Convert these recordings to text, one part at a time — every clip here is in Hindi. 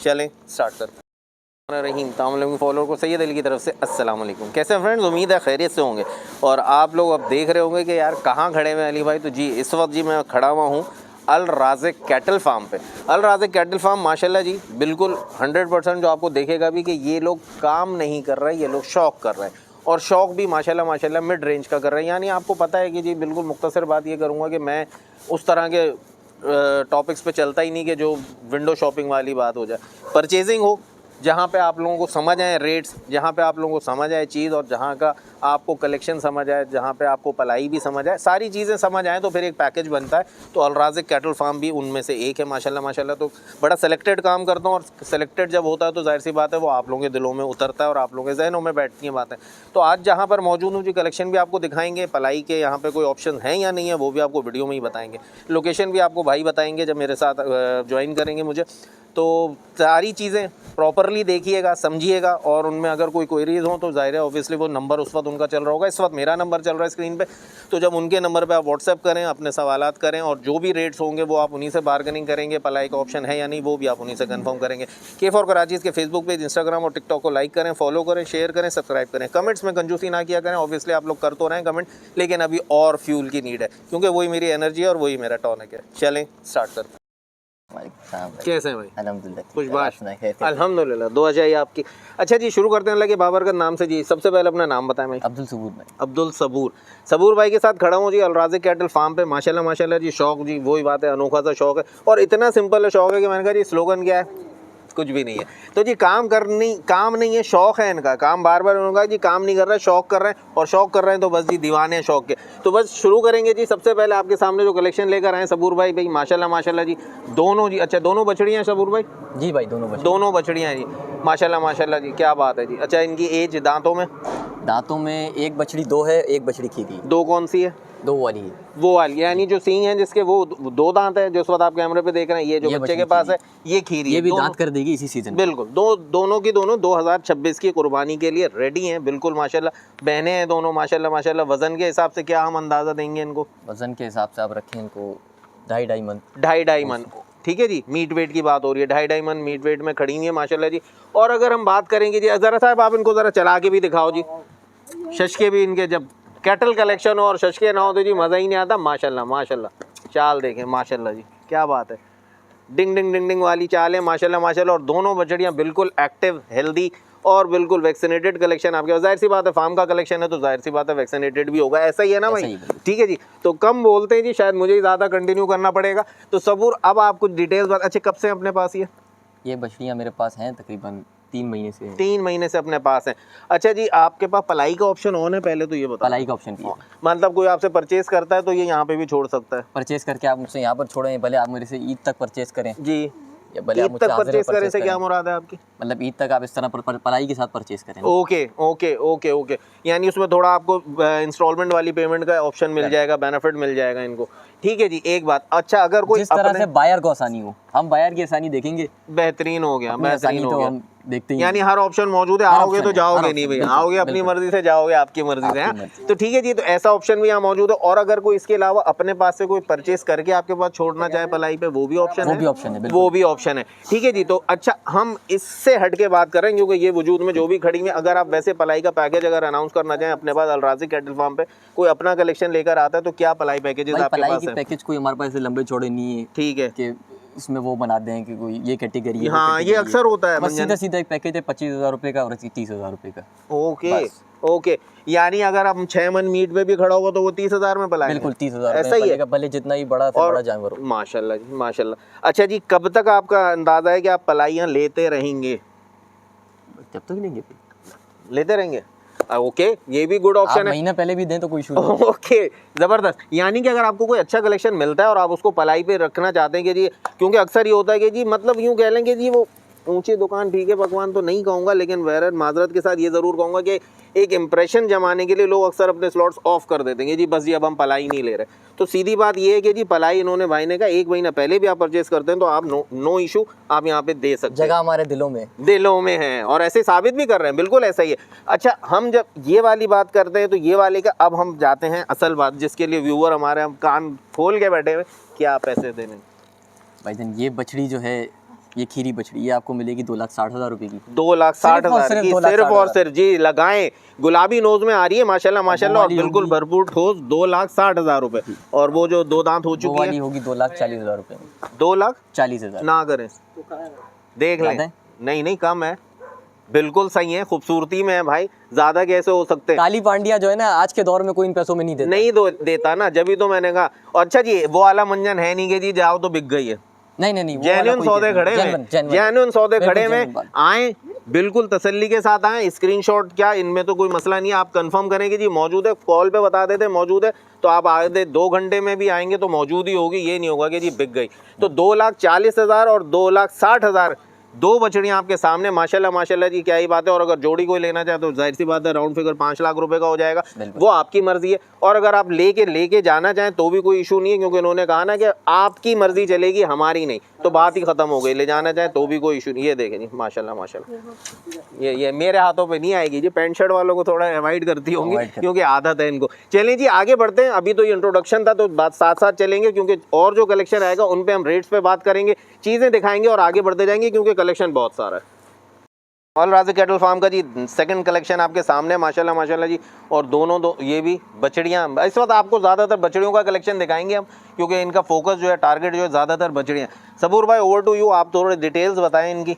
चलें स्टार्ट करते हैं। रहीम तमाम फॉलोअर को सैयद अली की तरफ से अस्सलाम वालेकुम। कैसे हैं फ्रेंड्स, उम्मीद है खैरियत से होंगे। और आप लोग अब देख रहे होंगे कि यार कहाँ खड़े हुए अली भाई। तो जी इस वक्त जी मैं खड़ा हुआ हूँ अल राज़िक कैटल फार्म पे। अल राज़िक कैटल फार्म माशाल्लाह जी बिल्कुल 100% जो आपको देखेगा भी कि ये लोग काम नहीं कर रहे, ये लोग शौक कर रहे हैं। और शौक भी माशाल्लाह मिड रेंज का कर रहे हैं। यानी आपको पता है कि जी बिल्कुल मुख्तसर बात ये करूँगा कि मैं उस तरह के टॉपिक्स पे चलता ही नहीं कि जो विंडो शॉपिंग वाली बात हो जाए। परचेजिंग हो जहाँ पे आप लोगों को समझ आए रेट्स, जहाँ पे आप लोगों को समझ आए चीज़, और जहाँ का आपको कलेक्शन समझ आए, जहाँ पे आपको पलाई भी समझ आए, सारी चीज़ें समझ आए तो फिर एक पैकेज बनता है। तो अल राज़िक कैटल फार्म भी उनमें से एक है माशाल्लाह। तो बड़ा सेलेक्टेड काम करता हूँ, और सेलेक्टेड जब होता है तो जाहिर सी बात है वो आप लोगों के दिलों में उतरता है और आप लोगों के जहनों में बैठती हैं बातें। तो आज जहाँ पर मौजूद हूँ जी कलेक्शन भी आपको दिखाएंगे, पलाई के यहाँ पर कोई ऑप्शन है या नहीं है वो भी आपको वीडियो में ही बताएंगे। लोकेशन भी आपको भाई बताएंगे जब मेरे साथ ज्वाइन करेंगे मुझे। तो सारी चीज़ें प्रॉपरली देखिएगा, समझिएगा, और उनमें अगर कोई क्वेरीज हो तो ज़ाहिर है ऑब्वियसली वो नंबर उस वक्त उनका चल रहा होगा। इस वक्त मेरा नंबर चल रहा है स्क्रीन पे, तो जब उनके नंबर पे आप व्हाट्सएप करें, अपने सवालात करें, और जो भी रेट्स होंगे वो आप उन्हीं से बार्गेनिंग करेंगे। पलाई का ऑप्शन है या नहीं वो भी आप उन्हीं से कंफर्म करेंगे। K4 कराचीज़ के फेसबुक पेज, इंस्टाग्राम और टिकटॉक को लाइक करें, फॉलो करें, शेयर करें, सब्सक्राइब करें। कमेंट्स में कंजूसी ना किया करें, ऑब्वियसली आप लोग कर तो रहे हैं कमेंट, लेकिन अभी और फ्यूल की नीड है, क्योंकि वही मेरी एनर्जी है और वही मेरा टॉनिक है। चलें स्टार्ट करते हैं। कैसे हैं भाई? अल्हम्दुलिल्लाह। खुशबाश अल्हम्दुलिल्लाह, दुआ चाहिए आपकी। अच्छा जी शुरू करते हैं अल्लाह के बाबरकत नाम से जी। सबसे पहले अपना नाम बताएं भाई। अब्दुल सबूर भाई। अब्दुल सबूर भाई के साथ खड़ा हूँ जी अल राज़िक कैटल फार्म पे। माशाल्लाह जी शौक जी वही बात है, अनोखा सा शौक है, और इतना सिंपल है शौक है कि मैंने कहा जी स्लोगन क्या है, कुछ भी नहीं है। तो जी काम नहीं है, शौक है इनका। काम बार बार उन्होंने कहा जी काम नहीं कर रहा है, शौक कर रहे हैं, और शौक कर रहे हैं तो बस जी दीवाने हैं शौक के। तो बस शुरू करेंगे जी। सबसे पहले आपके सामने जो कलेक्शन लेकर आए सबूर भाई माशाल्लाह जी दोनों जी। अच्छा दोनों बछड़ियाँ हैं सबूर भाई? जी भाई दोनों बछड़ियाँ हैं जी माशाल्लाह जी, क्या बात है जी। अच्छा इनकी एज दांतों में एक बछड़ी दो है, एक बछड़ी खीरी। दो कौन सी है? दो वाली है। वो वाली, यानी जो सींग है जिसके वो दो दांत है, जो इस वक्त आप कैमरे पे देख रहे हैं, ये जो बच्चे के पास है ये खीरी है। ये भी दांत कर देगी इसी सीजन। बिल्कुल दोनों की दोनों 2026 की कुर्बानी के लिए रेडी हैं बिल्कुल माशाल्लाह। बहनें हैं दोनों माशाल्लाह। वजन के हिसाब से क्या हम अंदाजा देंगे इनको? वजन के हिसाब से आप रखें इनको 2.5 मन। 2.5 मन, ठीक है जी। मीट वेट की बात हो रही है, 2.5 मन मीट वेट में खड़ी हुई है माशाल्लाह जी। और अगर हम बात करेंगे जी, ज़रा साहब आप इनको ज़रा चला के भी दिखाओ जी। शशके भी इनके, जब कैटल कलेक्शन हो और शशके ना हो तो जी मज़ा ही नहीं आता। माशाल्लाह चाल देखें माशाल्लाह जी, क्या बात है। डिंग वाली चाल है माशाल्लाह। और दोनों बछड़ियाँ बिल्कुल एक्टिव, हेल्दी और बिल्कुल वैक्सीनेटेड कलेक्शन आपके। जाहिर सी बात है फार्म का कलेक्शन है तो जाहिर सी बात है वैक्सीनेटेड भी होगा, ऐसा ही है ना भाई? ठीक है जी। तो कम बोलते हैं जी, शायद मुझे ही ज़्यादा कंटिन्यू करना पड़ेगा। तो सबूर अब आप कुछ डिटेल्स बात। अच्छा कब से अपने पास ये बछड़ियाँ मेरे पास हैं तकरीबन 3 महीने से। 3 महीने से अपने पास है। अच्छा जी आपके पास पलाई का ऑप्शन ऑन है पहले तो ये बताओ? पलाई का ऑप्शन भी है। मतलब कोई आपसे परचेज करता है तो ये यहाँ पे भी छोड़ सकता है? परचेज करके आप मुझसे यहाँ पर छोड़ें, भले आप मेरे से ईद तक परचेज करें जी, ईद तक परचेज करने से क्या मुराद है आपकी? मतलब ईद तक आप इस तरह पलाई के साथ परचेज करें। ओके। यानी उसमें थोड़ा आपको इंस्टॉलमेंट वाली पेमेंट का ऑप्शन मिल जाएगा, बेनिफिट मिल जाएगा इनको। ठीक है जी। एक बात, अच्छा अगर कोई जिस तरह से बायर को आसानी हो, हम बायर की आसानी देखेंगे। बेहतरीन हो गया, बेहतरीन हो गया। हम देखते हैं यानी हर ऑप्शन मौजूद है। आओगे तो जाओगे नहीं भाई, आओगे अपनी मर्जी से, जाओगे आपकी मर्जी से। तो ठीक है जी, तो ऐसा ऑप्शन भी यहाँ मौजूद है। और अगर कोई इसके अलावा अपने पास से कोई परचेस करके आपके पास छोड़ना चाहे पलाई पे, वो भी ऑप्शन है। वो भी ऑप्शन है। ठीक है जी। तो अच्छा हम इससे हट के बात करें, क्योंकि ये वजूद में जो भी खड़ी है, अगर आप वैसे पलाई का पैकेज अगर अनाउंस करना चाहें अपने पास अल राज़िक कैटल फार्म पे कोई अपना कलेक्शन लेकर आता है तो क्या पलाई पैकेजेस आपके पास है? पैकेज कोई हमारे पास लंबे चौड़े नहीं है। ठीक है कि इसमें वो बना दें कि कोई ये कैटेगरी है। हाँ ये अक्सर होता है। सीधा एक पैकेज है 25,000 रुपये का और 30,000 रुपये का। ओके यानी अगर हम 6 मन मीट पे भी खड़ा होगा तो वो 30,000 में पलाएंगे? बिल्कुल 30,000 ऐसा ही है, भले जितना ही बड़ा से बड़ा जानवर हो। माशाल्लाह जी माशाल्लाह। अच्छा जी कब तक आपका अंदाजा है कि आप पलाइयाँ लेते रहेंगे? जब तक लेंगे लेते रहेंगे। ओके ये भी गुड ऑप्शन है। महीना पहले भी दें तो कोई इशू नहीं। ओके जबरदस्त। यानी कि अगर आपको कोई अच्छा कलेक्शन मिलता है और आप उसको पलाई पे रखना चाहते हैं कि जी, क्योंकि अक्सर ये होता है कि जी मतलब यूँ कह लेंगे जी वो ऊंची दुकान ठीक है पकवान तो नहीं कहूँगा, लेकिन वैर माजरत के साथ ये ज़रूर कहूँगा कि एक इम्प्रेशन जमाने के लिए लोग अक्सर अपने स्लॉट्स ऑफ कर देते हैं जी, बस जी अब हम पलाई नहीं ले रहे। तो सीधी बात ये है कि जी पलाई इन्होंने भाई ने कहा 1 महीना पहले भी आप परचेज करते हैं तो आप नो इशू आप यहाँ पे दे सकते हैं। जगह हमारे दिलों में है और ऐसे साबित भी कर रहे हैं, बिल्कुल ऐसा ही है। अच्छा हम जब ये वाली बात करते हैं तो ये वाले का अब हम जाते हैं असल बात जिसके लिए व्यूअर हमारे हम कान खोल के बैठे हुए, क्या पैसे देने भाईजान? ये बछड़ी जो है ये खीरी बछड़ी, ये आपको मिलेगी 2,60,000 रुपए की। 2,60,000 की सिर्फ और सिर्फ जी। लगाएं, गुलाबी नोज में आ रही है माशाल्लाह माशाल्लाह, और बिल्कुल भरपूर ठोस। 2,60,000 रुपए। और वो जो 2 दांत हो चुकी है होगी 2,40,000 रुपए। 2,40,000 ना करें, देख लें। नहीं नहीं, कम है, बिल्कुल सही है, खूबसूरती में है भाई, ज्यादा कैसे हो सकते हैं। काली पांडिया जो है ना, आज के दौर में कोई इन पैसों में नहीं देता। नहीं देता ना, जब भी तो मैंने कहा। अच्छा जी, वो वाला मंजन है नहीं कि जी जाओ तो बिक गई है। नहीं, जेन्युइन सौदे खड़े में, जेन्युइन सौदे खड़े में आए, बिल्कुल तसल्ली के साथ आए। स्क्रीनशॉट क्या, इनमें तो कोई मसला नहीं है। आप कंफर्म करेंगे जी मौजूद है, कॉल पे बता देते मौजूद है, तो आप आगे 2 घंटे में भी आएंगे तो मौजूद ही होगी। ये नहीं होगा कि जी बिक गई। तो 2,40,000 और 2,60,000 2 बछड़ियां आपके सामने माशाल्लाह माशाल्लाह जी, क्या ही बात है। और अगर जोड़ी कोई लेना चाहे तो जाहिर सी बात है राउंड फिगर 5 लाख रुपए का हो जाएगा, वो आपकी मर्जी है। और अगर आप लेके जाना चाहें तो भी कोई इशू नहीं है, क्योंकि उन्होंने कहा ना कि आपकी मर्जी चलेगी, हमारी नहीं, तो बात ही खत्म हो गई। ले जाना चाहे तो भी कोई इशू नहीं। ये देखें जी माशाल्लाह माशाल्लाह, ये मेरे हाथों पे नहीं आएगी जी, पैंट शर्ट वालों को थोड़ा अवॉइड करती होंगी क्योंकि आदत है इनको। चलें जी आगे बढ़ते हैं, अभी तो ये इंट्रोडक्शन था, तो बात साथ साथ चलेंगे, क्योंकि और जो कलेक्शन आएगा उन पे हम रेट्स पे बात करेंगे, चीज़ें दिखाएंगे और आगे बढ़ते जाएंगे, क्योंकि कलेक्शन बहुत सारा है। ऑल राज़िक कैटल फार्म का जी सेकंड कलेक्शन आपके सामने माशाल्लाह माशाल्लाह जी। और दोनों ये भी बछड़ियाँ, इस वक्त आपको ज़्यादातर बछड़ियों का कलेक्शन दिखाएंगे हम, क्योंकि इनका फोकस जो है, टारगेट जो है ज़्यादातर बछड़ियाँ। सबूर भाई ओवर टू यू, आप थोड़े डिटेल्स बताएं इनकी।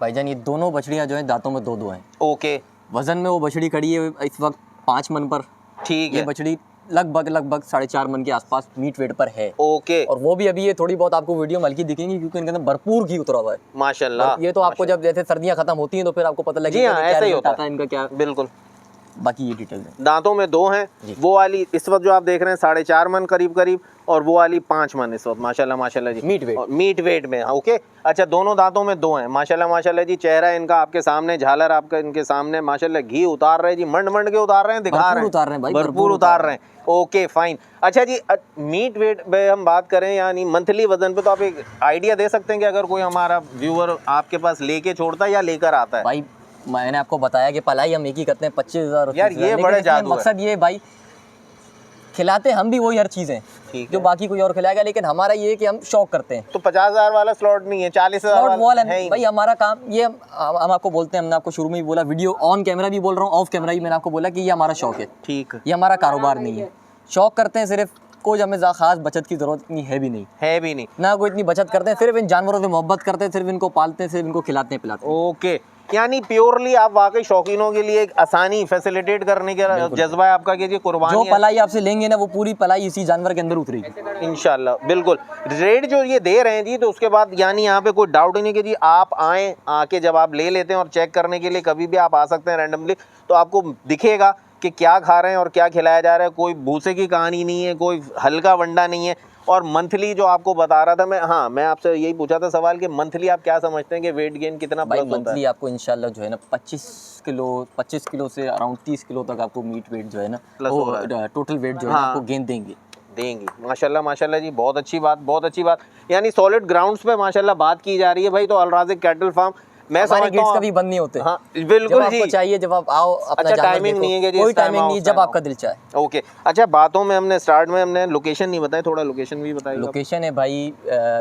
भाईजान ये दोनों बछड़ियाँ जो है दांतों में 2-2 हैं। ओके। वजन में वो बछड़ी खड़ी है इस वक्त 5 मन पर। ठीक है। ये बछड़ी लगभग 4.5 मन के आसपास मीट वेट पर है। ओके। और वो भी अभी ये थोड़ी बहुत आपको वीडियो में हल्की दिखेंगी, क्योंकि इनके अंदर भरपूर घी उतरा हुआ है माशाल्लाह। ये तो आपको जब जैसे सर्दियां खत्म होती हैं तो फिर आपको पता लगेगा जी हाँ, ऐसा ही होता है इनका क्या। बिल्कुल। बाकी ये डिटेल है। दांतों में 2 हैं, वो वाली इस वक्त जो आप देख रहे हैं 4.5 मन करीब करीब, और वो वाली 5 मन इस वक्त माशाल्लाह माशाल्लाह जी। मीट वेट में। ओके। अच्छा, दोनों दांतों में 2 हैं माशाल्लाह माशाल्लाह जी। चेहरा इनका आपके सामने, झालर आपका इनके सामने माशाल्लाह, घी उतार रहे हैं जी, मंड के उतार रहे हैं, दिखा रहे हैं, भरपूर उतार रहे हैं। Okay fine. अच्छा जी, मीट वेट पे हम बात करें, यानी मंथली वजन पे, तो आप एक आइडिया दे सकते हैं कि अगर कोई हमारा व्यूअर आपके पास लेके छोड़ता है या लेकर आता है? भाई मैंने आपको बताया कि पलाई हम एक ही करते हैं 25,000। यार ये बड़े जादू है। मकसद ये भाई, खिलाते हम भी वही हर चीज़ हैं जो बाकी कोई और खिलाएगा, लेकिन हमारा ये है कि हम शौक करते हैं। तो 50,000 वाला स्लॉट नहीं है, 40,000 वाला है भाई। हमारा काम ये, हम आपको बोलते हैं, हमने आपको शुरू में ही बोला, वीडियो ऑन कैमरा भी बोल रहा हूँ, ऑफ कैमरा भी मैंने आपको बोला कि ये हमारा शौक है। ठीक। ये हमारा कारोबार नहीं है, शौक करते हैं सिर्फ, कोई हमें खास बचत की जरूरत इतनी है भी नहीं ना, कोई इतनी बचत करते हैं, सिर्फ इन जानवरों से मोहब्बत करते हैं, सिर्फ इनको पालते हैं, सिर्फ इनको खिलाते हैं पिलाते हैं। ओके, यानी प्योरली आप वाकई शौकीनों के लिए एक आसानी फैसिलिटेट करने का जज्बा है आपका, कि कुर्बानी जो पलाई आपसे लेंगे ना, वो पूरी पलाई इसी जानवर के अंदर उतरेगी इंशाल्लाह। बिल्कुल। रेट जो ये दे रहे हैं जी, तो उसके बाद यानी यहाँ पे कोई डाउट ही नहीं कि जी आप आएँ, आके जब आप ले लेते हैं और चेक करने के लिए कभी भी आप आ सकते हैं रैंडमली, तो आपको दिखेगा कि क्या खा रहे हैं और क्या खिलाया जा रहा है। कोई भूसे की कहानी नहीं है, कोई हल्का वंडा नहीं है। और मंथली जो आपको बता रहा था मैं आपसे यही पूछा था सवाल कि मंथली आप क्या समझते हैं कि वेट गेन कितना प्लस होता है? मंथली आपको इंशाल्लाह जो है ना 25 किलो से अराउंड 30 किलो तक आपको मीट वेट जो है ना, टोटल वेट जो है आपको गेन देंगे माशाल्लाह माशाल्लाह जी। बहुत अच्छी बात। यानी सॉलिड ग्राउंड्स पे माशाल्लाह बात की जा रही है भाई। तो अल राज़िक कैटल फार्म, मैं समझता हूं कभी बंद नहीं होते। हाँ बिल्कुल जी, चाहिए जब आप आओ, अपना टाइमिंग नहीं है कि कोई टाइमिंग नहीं, जब आपका दिल चाहे। ओके। अच्छा, बातों में हमने स्टार्ट में हमने लोकेशन नहीं बताया, थोड़ा लोकेशन भी बताइए। लोकेशन है भाई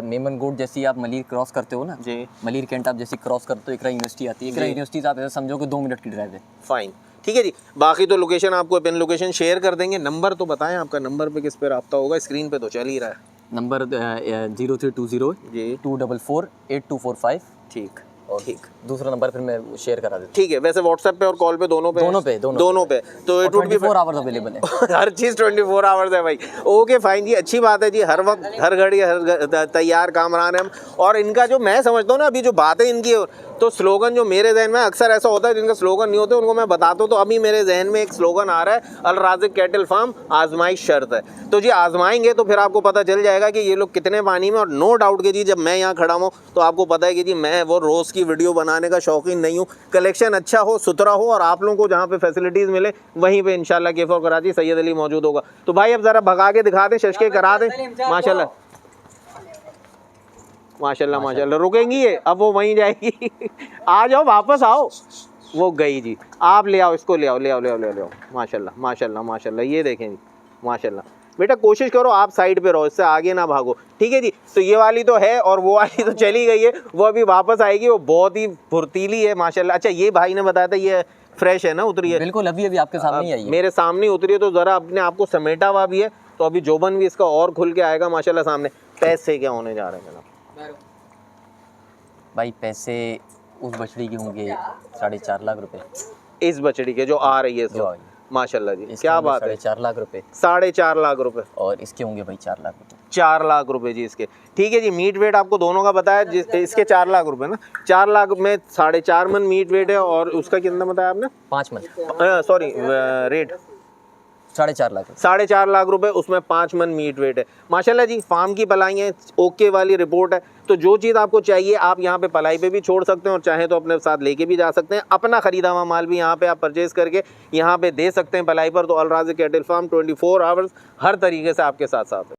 मेमन गोड, जैसी आप मलिर क्रॉस करते हो ना जी, मलिर कैंट आप जैसी क्रॉस करते हो, इकरा यूनिवर्सिटी आती है, इकरा यूनिवर्सिटी से आप ऐसा समझो कि 2 मिनट की ड्राइव है। फाइन, ठीक है जी। बाकी तो लोकेशन आपको पिन लोकेशन शेयर कर देंगे। नंबर तो बताएं, आपका नंबर पे किस पे रब्ता होगा? स्क्रीन पे तो चल ही रहा है नंबर 0320 जी 244 8245। ठीक। ठीक, दूसरा नंबर फिर मैं शेयर करा देता हूं। ठीक है। वैसे व्हाट्सएप पे और कॉल पे दोनों पे तो it would be 24 hours available है। हर चीज़ 24 आवर्स है भाई। ओके फाइन जी, अच्छी बात है जी। हर वक्त हर घड़ी हर तैयार कामरान है हम। और इनका जो मैं समझता हूँ ना, अभी जो बातें इनकी, तो स्लोगन जो मेरे जहन में, अक्सर ऐसा होता है जिनका स्लोगन नहीं होते उनको मैं बताता हूँ, तो अभी मेरे जहन में एक स्लोगन आ रहा है, अल राज़िक कैटल फार्म, आजमाइश शर्त है। तो जी आजमाएंगे तो फिर आपको पता चल जाएगा कि ये लोग कितने पानी में। और नो डाउट कि जी जब मैं यहाँ खड़ा हूँ तो आपको पता है कि जी मैं वो रोज़ की वीडियो बनाने का शौकीन नहीं हूँ। कलेक्शन अच्छा हो, सुथरा हो, और आप लोगों को जहाँ पे फैसिलिटीज़ मिले वहीं पे इंशाल्लाह केफ और कराची सैयद अली मौजूद होगा। तो भाई अब ज़रा भगा के दिखा दें, शशके करा दें। माशाल्लाह माशाल्लाह माशाल्लाह। रुकेंगी ये, अब वो वहीं जाएगी। आ जाओ, वापस आओ। वो गई जी, आप ले आओ इसको, ले आओ। माशाल्लाह माशाल्लाह माशाल्लाह। ये देखें जी माशाल्लाह, बेटा कोशिश करो आप साइड पे रहो, इससे आगे ना भागो, ठीक है जी। तो ये वाली तो है और वो वाली तो चली गई है, वो अभी वापस आएगी, वो बहुत ही फुर्तीली है माशाल्लाह। अच्छा ये भाई ने बताया था ये फ्रेश है ना, उतरी है? बिल्कुल अभी अभी आपके सामने ही आई है, मेरे सामने उतरी है, तो ज़रा अपने आप को समेटा हुआ भी है, तो अभी जोबन भी इसका और खुल के आएगा माशाल्लाह सामने। पैसे क्या होने जा रहे हैं जनाब? भाई पैसे उस बछड़ी के होंगे 4.5 लाख रुपए, इस बछड़ी के जो आ रही है इस जो वक्त। आई है। माशाल्लाह जी, इसके क्या होंगे बात है। 4.5 लाख रुपए 4.5 लाख रुपए, और इसके होंगे भाई 4 लाख रुपए। 4 लाख रुपए जी इसके, ठीक है जी। मीट वेट आपको दोनों का बताया, इसके 4 लाख रुपए ना, 4 लाख में 4.5 मन मीट वेट है, और उसका कितना बताया आपने? 5 मन, सॉरी रेट 4.5 लाख रुपए। 4.5 लाख रुपए, उसमें 5 मन मीट वेट है माशाल्लाह जी। फार्म की पलाई है, ओके वाली रिपोर्ट है, तो जो चीज़ आपको चाहिए आप यहाँ पे पलाई पे भी छोड़ सकते हैं, और चाहे तो अपने साथ लेके भी जा सकते हैं। अपना ख़रीदा हुआ माल भी यहाँ पे आप परचेज़ करके यहाँ पे दे सकते हैं पलाई पर। तो अल राज़िक कैटल फार्म 24 आवर्स हर तरीके से आपके साथ साथ है।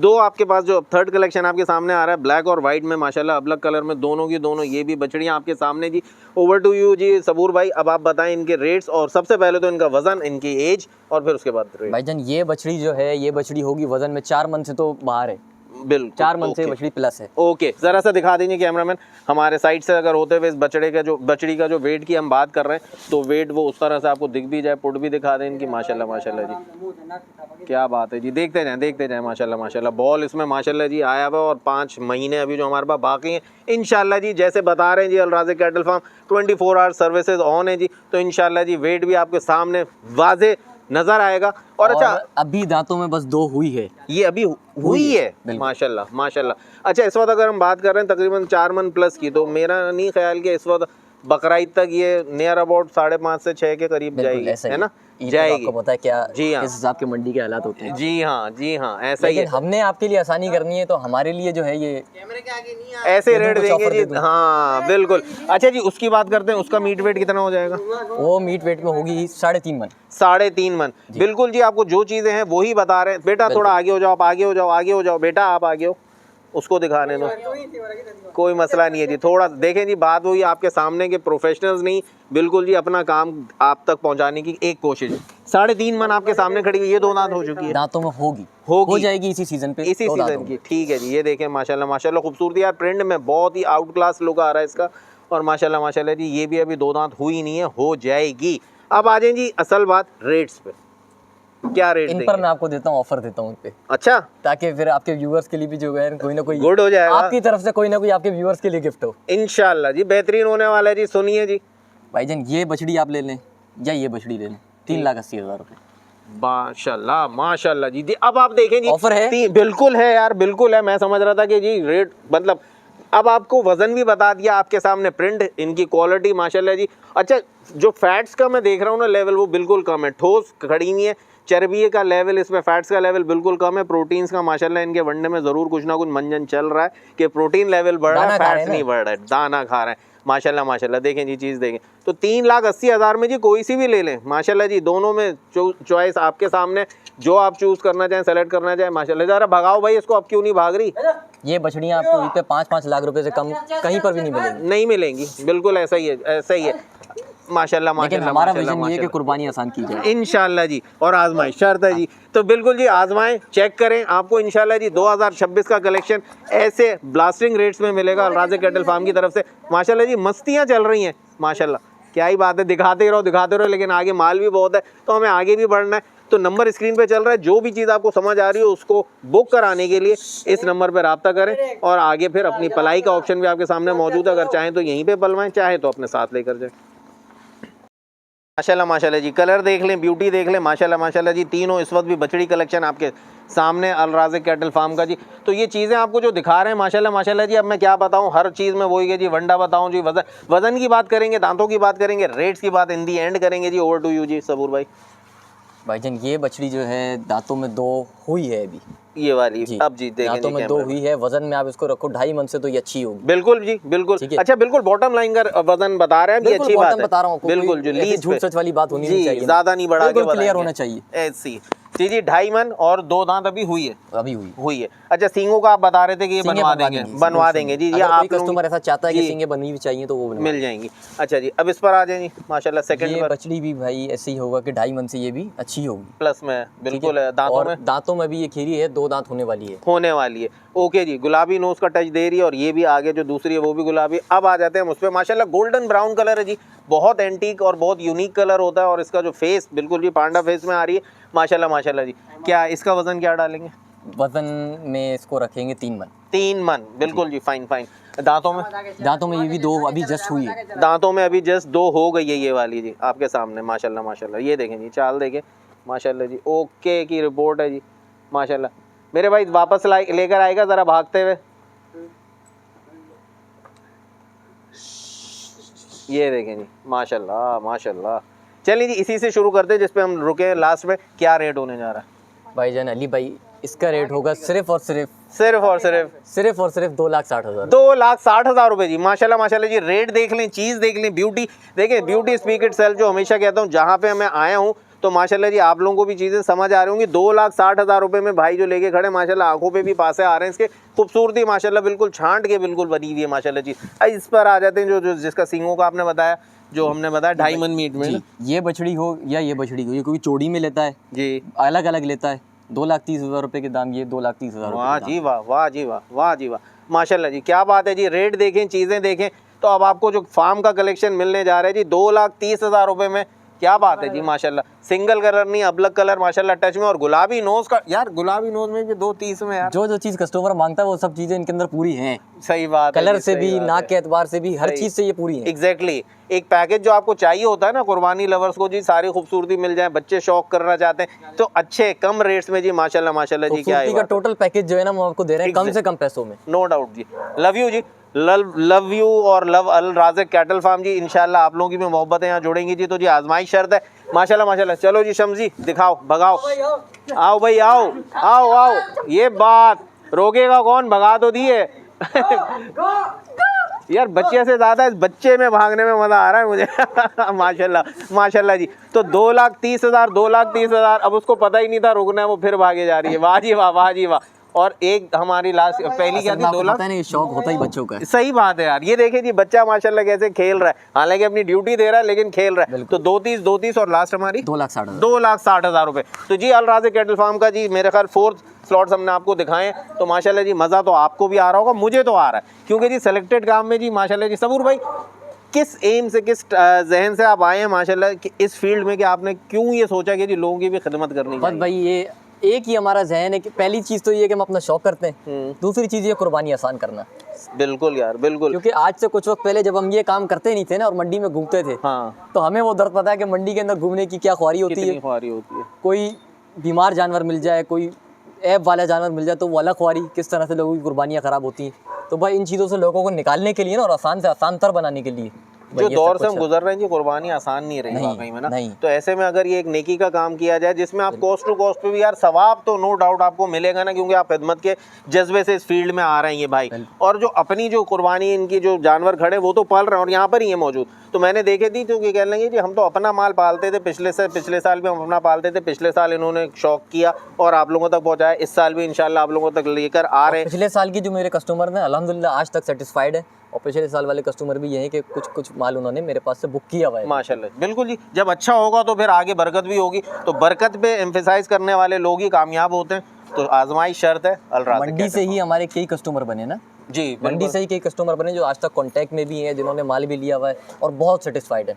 दो आपके पास जो थर्ड कलेक्शन आपके सामने आ रहा है, ब्लैक और वाइट में माशाल्लाह, अलग कलर में दोनों की दोनों ये भी बछड़ियाँ आपके सामने जी। ओवर टू यू जी सबूर भाई, अब आप बताएं इनके रेट्स, और सबसे पहले तो इनका वजन, इनकी एज, और फिर उसके बाद रेट। भाईजान ये बछड़ी जो है, ये बछड़ी होगी वजन में 4 मन से तो बाहर है, बिल्कुल 4 मन से बछड़ी प्लस है। ओके, ज़रा सा दिखा दीजिए कैमरामैन हमारे साइड से, अगर होते हुए इस बछड़ी का जो वेट की हम बात कर रहे हैं, तो वेट वो उस तरह से आपको दिख भी जाए, पुट भी दिखा दें इनकी। माशाल्लाह माशाल्लाह जी, क्या बात है जी। देखते जाएं माशाल्लाह माशाल्लाह। बॉल इसमें माशाल्लाह जी आया हुआ, और 5 महीने अभी जो हमारे पास बाकी हैं इंशाल्लाह जी, जैसे बता रहे हैं जी Al Raziq cattle farm 24 hour services on है जी। तो इंशाल्लाह जी वेट भी आपके सामने वाजे नजर आएगा। और अच्छा अभी दांतों में बस 2 हुई है, ये अभी हुई है माशाल्लाह माशाल्लाह। अच्छा इस वक्त अगर हम बात कर रहे हैं तकरीबन 4 मन प्लस की, तो मेरा नहीं ख्याल कि इस वक्त बकरीद तक ये नियर अबाउट 5.5 से 6 के करीब जाएगी, है ना? जाएगी। आपको पता है क्या जी हाँ, इस हिसाब के मंडी के हालात होते हैं। जी हाँ ऐसा ही है। हमने आपके लिए आसानी करनी है, तो हमारे लिए जो है ये ऐसे रेट देंगे जी, हाँ बिल्कुल। अच्छा जी उसकी बात करते हैं, उसका मीट वेट कितना हो जाएगा? वो मीट वेट में होगी 3.5 मन। 3.5 मन, बिल्कुल जी। आपको जो चीज़ें हैं वही बता रहे हैं। बेटा थोड़ा आगे हो जाओ, आप आगे हो जाओ, आगे हो जाओ बेटा, आप आगे हो, उसको दिखाने दो, कोई मसला नहीं है जी। थोड़ा देखें जी, बात वही आपके सामने के प्रोफेशनल्स नहीं, बिल्कुल जी अपना काम आप तक पहुंचाने की एक कोशिश। 3.5 मन आपके सामने खड़ी हुई, ये 2 दांत हो चुकी है, दांतों में हो जाएगी इसी सीजन पे, इसी सीजन की, ठीक है जी। ये देखें माशाल्लाह माशाल्लाह, खूबसूरती यार, प्रिंट में बहुत ही आउट क्लास लुक आ रहा है इसका, और माशाल्लाह माशाल्लाह जी ये भी अभी 2 दांत हुई नहीं है, हो जाएगी। अब आ जाए जी असल बात रेट्स पे, क्या रेट इन पर मैं आपको देता हूँ, ऑफर देता हूँ इन पे, अच्छा, ताकि फिर आपके व्यूअर्स के लिए भी जो है कोई ना कोई गुड हो जाएगा, आपकी तरफ से कोई ना कोई आपके व्यूअर्स के लिए गिफ्ट हो इंशाल्लाह जी। बेहतरीन होने वाला है जी। सुनिए जी भाईजान, ये बछड़ी आप ले लें या ये बछड़ी ले लें, 3,80,000 रुपये माशाल्लाह माशाल्लाह जी। अब आप देखें जी, ऑफर है, बिल्कुल है यार, बिल्कुल है। मैं समझ रहा था कि जी रेट मतलब, अब आपको वजन भी बता दिया, आपके सामने प्रिंट, इनकी क्वालिटी माशाल्लाह जी। अच्छा जो फैट्स का मैं देख रहा हूँ ना लेवल, वो बिल्कुल कम है, ठोस खड़ी हुई है। चर्बी का लेवल इसमें, फैट्स का लेवल बिल्कुल कम है। प्रोटीन्स का माशाल्लाह इनके वनडे में ज़रूर कुछ ना कुछ मंजन चल रहा है कि प्रोटीन लेवल बढ़ रहा है, फैट्स नहीं बढ़ रहा है, दाना खा रहे हैं माशाल्लाह माशाल्लाह। देखें जी चीज़ देखें, तो 3,80,000 में जी कोई सी भी ले लें माशाल्लाह जी। दोनों में चॉइस आपके सामने, जो आप चूज़ करना चाहें, सेलेक्ट करना चाहें माशाल्लाह। ज़रा भगाओ भाई इसको, अब क्यों नहीं भाग रही? ये बछड़ियाँ आपको वहीं पे 5-5 लाख रुपए से कम कहीं पर भी नहीं मिलेंगी, नहीं मिलेंगी, बिल्कुल ऐसा ही है, ऐसा ही है माशाल्लाह माशाल्लाह। लेकिन हमारा विजन ये है कि कुर्बानी आसान की जाए इंशाल्लाह जी, और आजमाएं शर्त है जी। तो बिल्कुल जी आजमाएं, चेक करें, आपको इंशाल्लाह जी 2026 का कलेक्शन ऐसे ब्लास्टिंग रेट्स में मिलेगा अल राज़िक कैटल फार्म की तरफ से माशाल्लाह जी। मस्तियाँ चल रही हैं माशाल्लाह, क्या ही बात है, दिखाते रहो, लेकिन आगे माल भी बहुत है, तो हमें आगे भी बढ़ना है। तो नंबर स्क्रीन पे चल रहा है, जो भी चीज़ आपको समझ आ रही हो उसको बुक कराने के लिए इस नंबर पे रब्ता करें, और आगे फिर अपनी पलाई का ऑप्शन भी आपके सामने मौजूद है। अगर चाहें तो यहीं पे पलवाएं, चाहे तो अपने साथ लेकर जाएं। माशाल्लाह माशाल्लाह जी, कलर देख लें, ब्यूटी देख लें माशाल्लाह माशाल्लाह जी। तीनों इस वक्त भी बछड़ी कलेक्शन आपके सामने अल राज़िक कैटल फार्म का जी। तो ये चीज़ें आपको जो दिखा रहे हैं माशाल्लाह माशाल्लाह जी, अब मैं क्या बताऊं, हर चीज़ में वही है जी, वंडा बताऊं जी, वजन की बात करेंगे, दांतों की बात करेंगे, रेट्स की बात इन दी एंड करेंगे जी। ओवर टू यू जी सबूर भाई। भाईजान ये बछड़ी जो है दांतों में 2 हुई है अभी, ये वाली जी, अब जी देखें, दांतों में 2 हुई है। वजन में आप इसको रखो 2.5 मन से, तो ये अच्छी होगी, बिल्कुल जी बिल्कुल। अच्छा बिल्कुल बॉटम लाइन का वजन बता रहे हैं, ये अच्छी बात है, बता रहा हूँ, बिल्कुल जो लीज झूठ सच वाली बात होनी नहीं चाहिए, ज्यादा नहीं बढ़ा के क्लियर होना चाहिए ऐसी। जी जी 2.5 मन और 2 दांत अभी हुई है, अभी हुई है। अच्छा सींगों का आप बता रहे थे कि ये सींगे बनवा देंगे जी। ये अगर आप कोई कस्टमर ऐसा चाहता है कि जी। सींगे बनी हुई चाहिए तो वो मिल जाएंगी। अच्छा जी अब इस पर आ जाएंगे माशाल्लाह सेकंड ये पर बछड़ी भी भाई ऐसे ही होगा कि 2.5 मन से ये भी अच्छी होगी, प्लस में बिल्कुल है। दांतों में भी ये खीरी है, 2 दांत होने वाली है। ओके जी गुलाबी नोज का टच दे रही है और ये भी आगे जो दूसरी है वो भी गुलाबी। अब आ जाते हैं उस पर माशाल्लाह गोल्डन ब्राउन कलर है जी, बहुत एंटीक और बहुत यूनिक कलर होता है और इसका जो फेस बिल्कुल भी पांडा फेस में आ रही है माशाल्लाह माशाल्लाह जी। क्या इसका वजन क्या डालेंगे? वजन में इसको रखेंगे 3 मन। 3 मन बिल्कुल जी फाइन फाइन। दांतों में ये भी 2 अभी जस्ट हुई है, दांतों में अभी जस्ट 2 हो गई है ये वाली जी आपके सामने माशाल्लाह माशाल्लाह। ये देखें जी चाल देखें माशाल्लाह जी, ओके की रिपोर्ट है जी माशाल्लाह। मेरे भाई वापस लेकर आएगा ज़रा भागते हुए, ये देखें जी माशाल्लाह माशाल्लाह। चलिए जी इसी से शुरू करते हैं जिस पे हम रुके लास्ट में। क्या रेट होने जा रहा है भाईजान अली भाई? इसका रेट होगा सिर्फ और सिर्फ 2,60,000 2,60,000 रुपए जी माशाल्लाह माशाल्लाह जी। रेट देख लें, चीज़ देख लें, ब्यूटी देखें, ब्यूटी स्पीक इटसेल्फ जो हमेशा कहता हूँ जहाँ पे मैं आया हूँ तो माशाल्लाह जी आप लोगों को भी चीज़ें समझ आ रही होंगी। 2,60,000 रुपए में भाई जो लेके खड़े माशाल्लाह आंखों पे भी पासे आ रहे हैं। इसके खूबसूरती माशाल्लाह बिल्कुल छांट के बिल्कुल बनी हुई है माशाल्लाह जी। इस पर आ जाते हैं जो जिसका सींगों का आपने बताया, जो हमने बताया 2.5 मन मीट में ये बछड़ी हो या ये बछड़ी हो, ये कोई चौड़ी में लेता है जी, अलग अलग लेता है। 2,30,000 रुपए के दाम, ये 2,30,000। वाह जी वाह, वाह जी वाह, वाह जी वाह माशाल्लाह जी। क्या बात है जी। रेट देखें, चीज़ें देखें तो अब आपको जो फार्म का कलेक्शन मिलने जा रहा है जी 2,30,000 रुपए में। क्या बात है जी माशाल्लाह। सिंगल कलर नहीं, अबलग कलर माशाल्लाह टच में, और गुलाबी नोज का यार, गुलाबी नोज में भी 2,30 में यार जो चीज़ कस्टमर मांगता है वो सब चीज़ें इनके अंदर पूरी हैं। सही बात है, कलर से भी, नाक के एतबार से भी, हर चीज़ से ये पूरी है। एग्जैक्टली एक पैकेज जो आपको चाहिए होता है ना कुर्बानी लवर्स को जी, सारी खूबसूरती मिल जाए, बच्चे शौक करना चाहते हैं तो अच्छे कम रेट्स में जी माशाल्लाह माशाल्लाह जी। क्या है का टोटल पैकेज जो है ना वो आपको दे रहे हैं कम से कम पैसों में। नो डाउट जी। लव यू जी, लव यू और love Al Raziq cattle farm ji. इंशाल्लाह आप लोगों की भी मोहब्बतें यहाँ जुड़ेंगी जी। तो जी आजमाइश शर्त है माशाल्लाह माशाल्लाह। चलो जी शम्स जी दिखाओ, भगाओ, आओ भाई आओ आओ आओ। ये बात रोकेगा कौन, भगा तो दिए यार बच्चे से ज़्यादा इस बच्चे में भागने में मज़ा आ रहा है मुझे माशाल्लाह माशाल्लाह जी। तो 2,30,000 2,30,000। अब उसको पता ही नहीं था रुकना है, वो फिर भागे जा रही है। वाह जी वाह, वाह जी वाह। और एक हमारी लास्ट पहली क्या थी, 2 लाख। नहीं शौक होता ही बच्चों का है। सही बात है यार। ये देखिए जी बच्चा माशाल्लाह कैसे खेल रहा है, हालांकि अपनी ड्यूटी दे रहा है लेकिन खेल रहा है। तो 2,30 और लास्ट हमारी 2,60,000 रुपए। तो जी अल राज़िक कैटल फार्म का जी मेरे ख्याल 4th स्लॉट्स हमने आपको दिखाए। तो माशाल्लाह जी मज़ा तो आपको भी आ रहा होगा, मुझे तो आ रहा है, क्योंकि जी सेलेक्टेड काम में जी माशाल्लाह जी। सबूर भाई किस एम से, किस जहन से आप आए हैं माशाल्लाह कि इस फील्ड में, कि आपने क्यों ये सोचा कि जी लोगों की भी खिदमत करनी चाहिए? बस भाई ये एक ही हमारा जहन है कि पहली चीज़ तो ये कि हम अपना शौक करते हैं, दूसरी चीज़ ये कुर्बानी आसान करना। बिल्कुल यार बिल्कुल। क्योंकि आज से कुछ वक्त पहले जब हम ये काम करते नहीं थे ना और मंडी में घूमते थे, हाँ, तो हमें वो दर्द पता है कि मंडी के अंदर घूमने की क्या ख्वारी होती है। कोई बीमार जानवर मिल जाए, कोई ऐब वाला जानवर मिल जाए तो वो अलग ख्वारी, किस तरह से लोगों की कुर्बानियाँ ख़राब होती हैं। तो भाई इन चीज़ों से लोगों को निकालने के लिए ना, और आसान से आसान तर बनाने के लिए जो दौर से हम गुजर रहे हैं जी, कुर्बानी आसान नहीं रही वाकई में ना। तो ऐसे में अगर ये एक नेकी का काम किया जाए जिसमें आप कॉस्ट टू कॉस्ट पे भी यार सवाब तो नो डाउट आपको मिलेगा ना, क्योंकि आप खिदमत के जज्बे से इस फील्ड में आ रहे हैं ये भाई। और जो अपनी जो कुर्बानी, इनकी जो जानवर खड़े वो तो पाल रहे हैं और यहाँ पर ही है मौजूद। तो मैंने देखे थी तो ये कह लेंगे जी हम तो अपना माल पालते थे, पिछले साल भी हम अपना पालते थे, पिछले साल इन्होंने शौक किया और आप लोगों तक पहुँचाया, इस साल भी इंशाल्लाह आप लोगों तक लेकर आ रहे हैं। पिछले साल की जो मेरे कस्टमर हैं अल्हम्दुलिल्लाह आज तक सेटिस्फाइड है, और पिछले साल वाले कस्टमर भी यही कि कुछ माल उन्होंने मेरे पास से बुक किया हुआ है। माशाल्लाह बिल्कुल जी। जब अच्छा होगा तो फिर आगे बरकत भी होगी, तो बरकत पे एम्फेसाइज करने वाले लोग ही कामयाब होते हैं। तो आजमाइश शर्त है अल राज़िक। मंडी से ही हमारे कई कस्टमर बने ना जी, मंडी से ही कई कस्टमर बने जो आज तक कांटेक्ट में भी हैं, जिन्होंने माल भी लिया हुआ है और बहुत सेटिस्फाइड है।